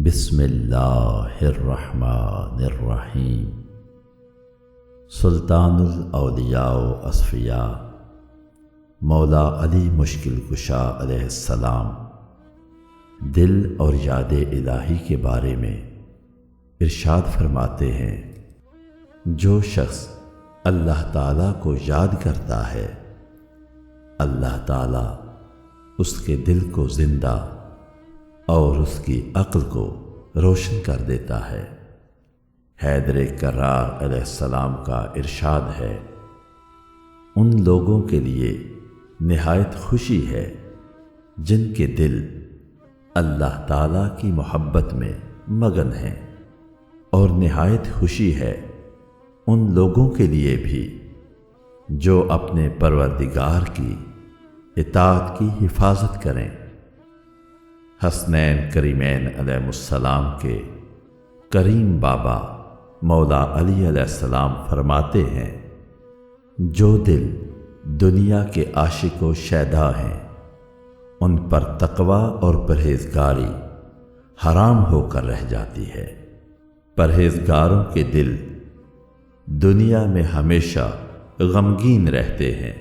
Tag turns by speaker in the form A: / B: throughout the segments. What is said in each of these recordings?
A: بسم اللہ الرحمن الرحیم۔ سلطان الاولیاء و اصفیاء مولا علی مشکل کشا علیہ السلام دل اور یاد الہی کے بارے میں ارشاد فرماتے ہیں، جو شخص اللہ تعالیٰ کو یاد کرتا ہے، اللہ تعالیٰ اس کے دل کو زندہ اور اس کی عقل کو روشن کر دیتا ہے۔ حیدر کرار علیہ السلام کا ارشاد ہے، ان لوگوں کے لیے نہایت خوشی ہے جن کے دل اللہ تعالیٰ کی محبت میں مگن ہیں، اور نہایت خوشی ہے ان لوگوں کے لیے بھی جو اپنے پروردگار کی اطاعت کی حفاظت کریں۔ حسنین کریمین علیہ السلام کے کریم بابا مولا علی علیہ السلام فرماتے ہیں، جو دل دنیا کے عاشق و شیدا ہیں، ان پر تقویٰ اور پرہیزگاری حرام ہو کر رہ جاتی ہے۔ پرہیزگاروں کے دل دنیا میں ہمیشہ غمگین رہتے ہیں،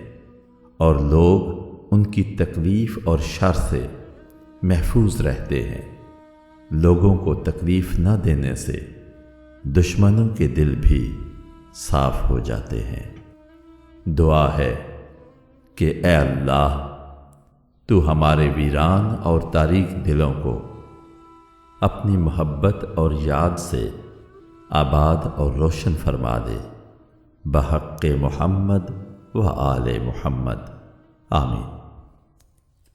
A: اور لوگ ان کی تکلیف اور شر سے محفوظ رہتے ہیں۔ لوگوں کو تکلیف نہ دینے سے دشمنوں کے دل بھی صاف ہو جاتے ہیں۔ دعا ہے کہ اے اللہ، تو ہمارے ویران اور تاریک دلوں کو اپنی محبت اور یاد سے آباد اور روشن فرما دے، بحق محمد و آل محمد، آمین۔